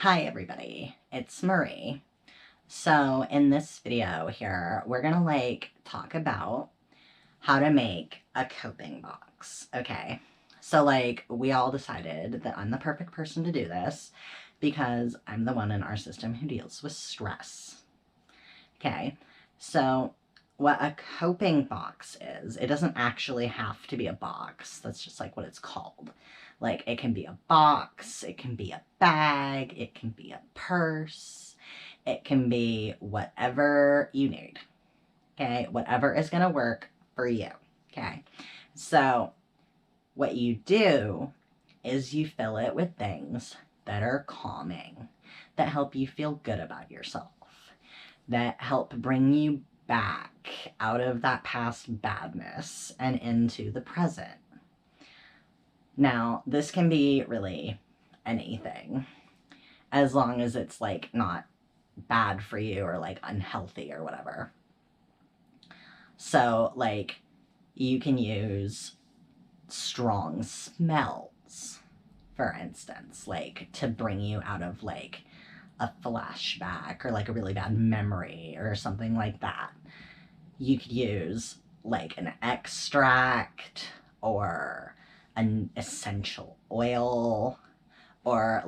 Hi everybody, it's Marie. So in this video here, we're gonna talk about how to make a coping box, okay? So we all decided that I'm the perfect person to do this because I'm the one in our system who deals with stress. Okay, so what a coping box is, it doesn't actually have to be a box. That's just what it's called. It can be a box, it can be a bag, it can be a purse, it can be whatever you need. Okay, whatever is going to work for you. Okay, so what you do is you fill it with things that are calming, that help you feel good about yourself, that help bring you back out of that past badness and into the present. Now, this can be really anything, as long as it's not bad for you or unhealthy or whatever. So you can use strong smells, for instance, to bring you out of a flashback or a really bad memory or something like that. You could use an extract or an essential oil, or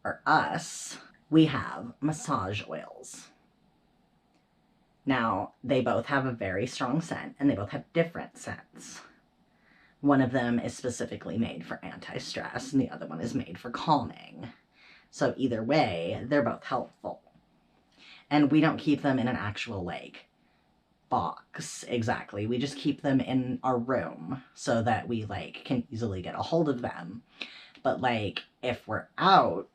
for us, we have massage oils. Now, they both have a very strong scent and they both have different scents. One of them is specifically made for anti-stress and the other one is made for calming. So either way, they're both helpful. And we don't keep them in an actual box exactly. We just keep them in our room so that we can easily get a hold of them. But if we're out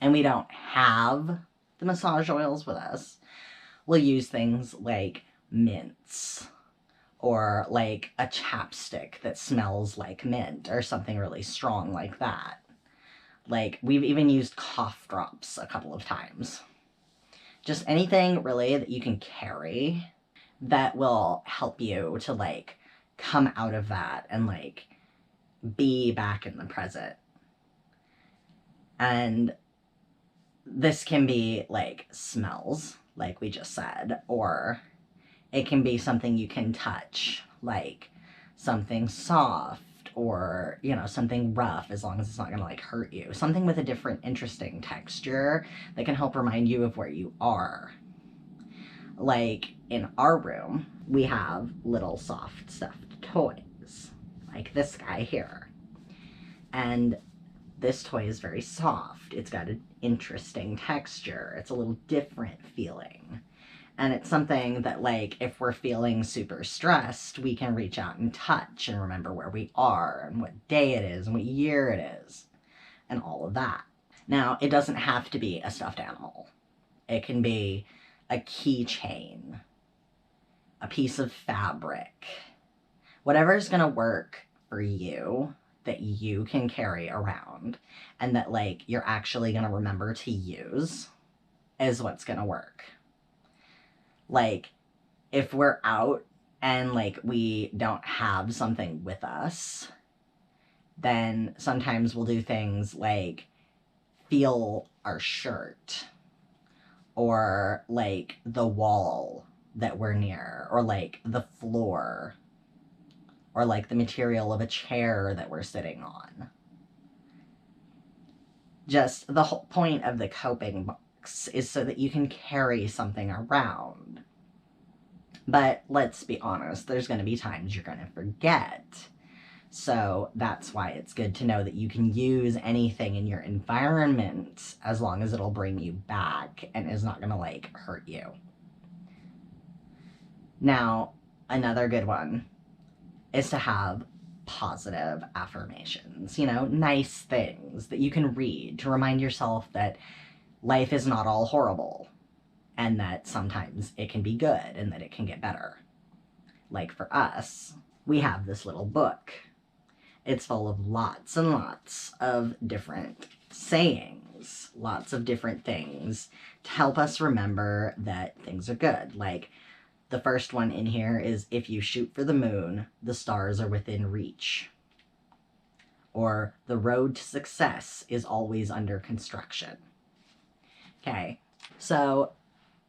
and we don't have the massage oils with us, we'll use things like mints or a chapstick that smells like mint or something really strong like that. We've even used cough drops a couple of times. Just anything really that you can carry that will help you to come out of that and be back in the present. And this can be smells, like we just said, or it can be something you can touch, something soft or, something rough, as long as it's not gonna hurt you. Something with a different, interesting texture that can help remind you of where you are. In our room, we have little soft stuffed toys, like this guy here. And this toy is very soft. It's got an interesting texture. It's a little different feeling. And it's something that if we're feeling super stressed, we can reach out and touch and remember where we are and what day it is and what year it is and all of that. Now, it doesn't have to be a stuffed animal. It can be a keychain, a piece of fabric, whatever is going to work for you that you can carry around and that you're actually going to remember to use is what's going to work. If we're out and we don't have something with us, then sometimes we'll do things like feel our shirt or the wall that we're near, or the floor, or the material of a chair that we're sitting on. Just the whole point of the coping box is so that you can carry something around. But let's be honest, there's going to be times you're going to forget. So that's why it's good to know that you can use anything in your environment as long as it'll bring you back and is not going to hurt you. Now, another good one is to have positive affirmations, nice things that you can read to remind yourself that life is not all horrible and that sometimes it can be good and that it can get better. For us, we have this little book. It's full of lots and lots of different sayings, lots of different things to help us remember that things are good. The first one in here is, if you shoot for the moon, the stars are within reach. Or, the road to success is always under construction. Okay. So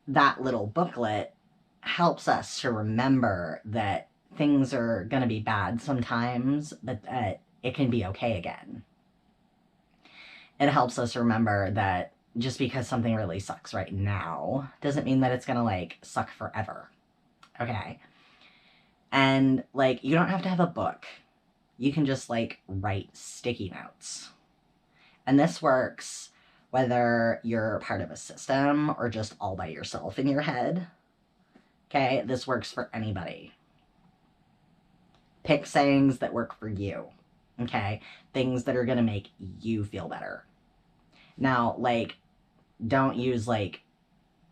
that little booklet helps us to remember that things are going to be bad sometimes, but that it can be okay again. It helps us remember that just because something really sucks right now doesn't mean that it's going to like suck forever. Okay. And like, you don't have to have a book. You can just like write sticky notes. And this works whether you're part of a system or just all by yourself in your head. Okay, this works for anybody. Pick sayings that work for you. Okay, things that are gonna make you feel better. Now, like, don't use like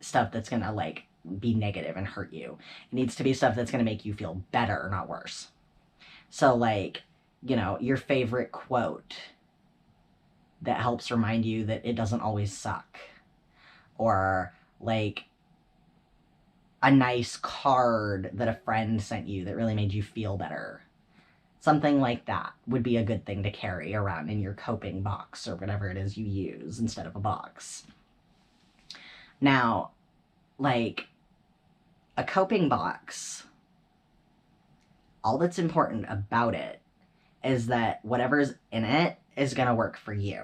stuff that's gonna like be negative and hurt you. It needs to be stuff that's gonna make you feel better, not worse. So, like, you know, your favorite quote that helps remind you that it doesn't always suck. Or, like, a nice card that a friend sent you that really made you feel better. Something like that would be a good thing to carry around in your coping box or whatever it is you use instead of a box. Now, like, a coping box, all that's important about it is that whatever's in it is going to work for you.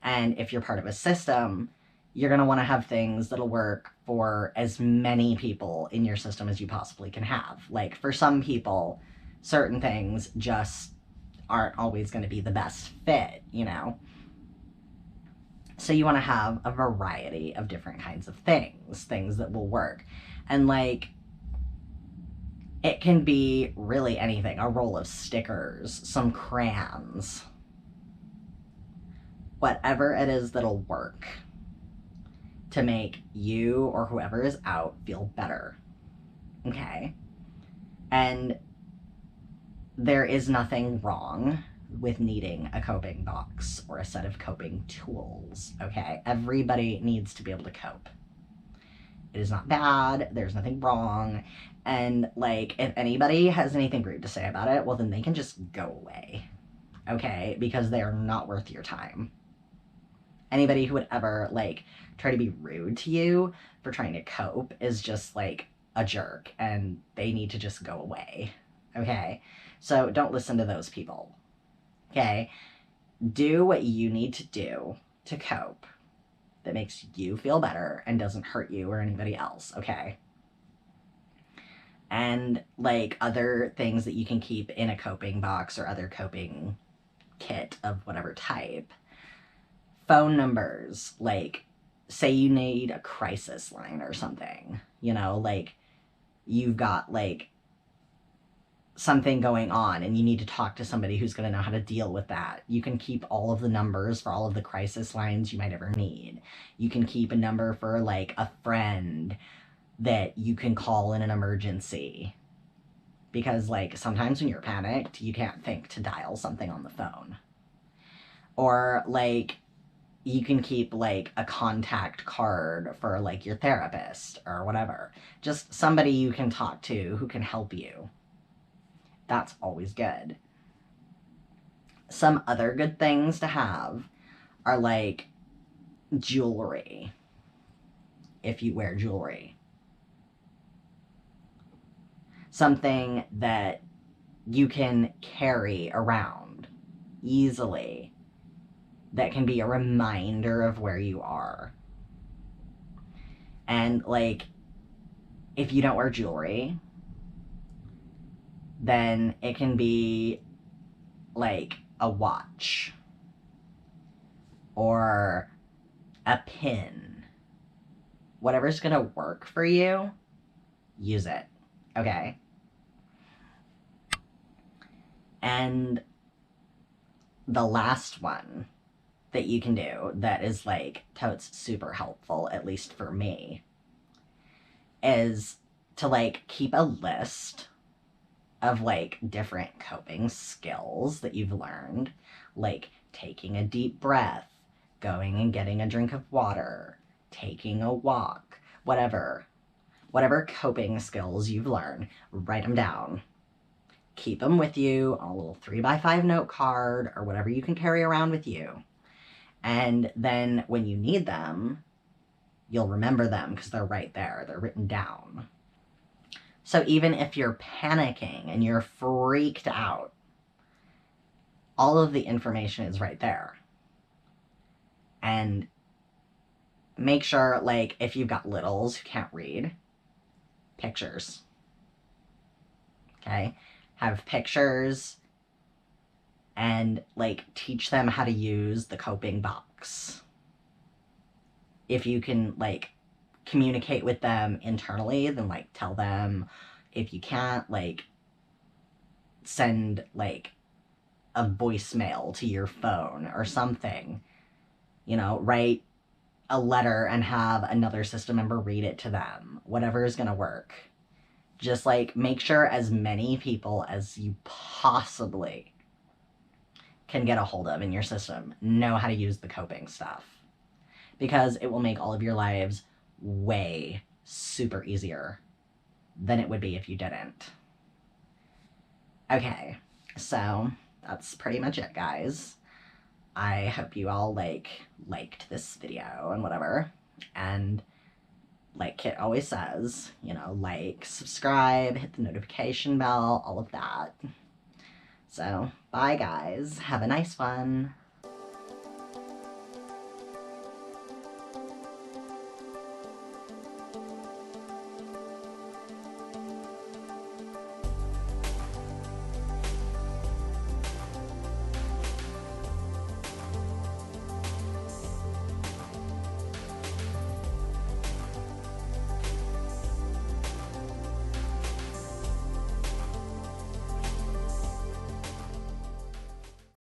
And if you're part of a system, you're going to want to have things that'll work for as many people in your system as you possibly can have. Like, for some people, certain things just aren't always going to be the best fit, you know? So you want to have a variety of different kinds of things that will work. And like, it can be really anything. A roll of stickers, some crayons, whatever it is that'll work to make you or whoever is out feel better. Okay? And there is nothing wrong with needing a coping box or a set of coping tools. Okay? Everybody needs to be able to cope. It is not bad. There's nothing wrong. And like, if anybody has anything rude to say about it, well, then they can just go away. Okay? Because they are not worth your time. Anybody who would ever like try to be rude to you for trying to cope is just like a jerk, and they need to just go away. Okay? So don't listen to those people. Okay? Do what you need to do to cope that makes you feel better and doesn't hurt you or anybody else. Okay? And like, other things that you can keep in a coping box or other coping kit of whatever type. Phone numbers, like, say you need a crisis line or something, you know, like, you've got like something going on and you need to talk to somebody who's going to know how to deal with that. You can keep all of the numbers for all of the crisis lines you might ever need. You can keep a number for like a friend that you can call in an emergency, because like, sometimes when you're panicked, you can't think to dial something on the phone. Or like, you can keep like a contact card for like your therapist or whatever. Just somebody you can talk to who can help you. That's always good. Some other good things to have are like jewelry, if you wear jewelry. Something that you can carry around easily, that can be a reminder of where you are. And like, if you don't wear jewelry, then it can be like a watch or a pin. Whatever's gonna work for you, use it. Okay? And the last one that you can do that is like totes super helpful, at least for me, is to like keep a list of like different coping skills that you've learned, like taking a deep breath, going and getting a drink of water, taking a walk, whatever coping skills you've learned, write them down. Keep them with you on a little 3x5 note card or whatever you can carry around with you. And then when you need them, you'll remember them because they're right there. They're written down. So even if you're panicking and you're freaked out, all of the information is right there. And make sure, like, if you've got littles who can't read, pictures. Okay? Have pictures and, like, teach them how to use the coping box. If you can, like, communicate with them internally, then, like, tell them. If you can't, like, send, like, a voicemail to your phone or something. You know, write a letter and have another system member read it to them. Whatever is gonna work. Just, like, make sure as many people as you possibly can get a hold of in your system know how to use the coping stuff. Because it will make all of your lives way super easier than it would be if you didn't. Okay, so that's pretty much it, guys. I hope you all, like, liked this video and whatever. And like Kit always says, you know, like, subscribe, hit the notification bell, all of that. So, bye guys. Have a nice one.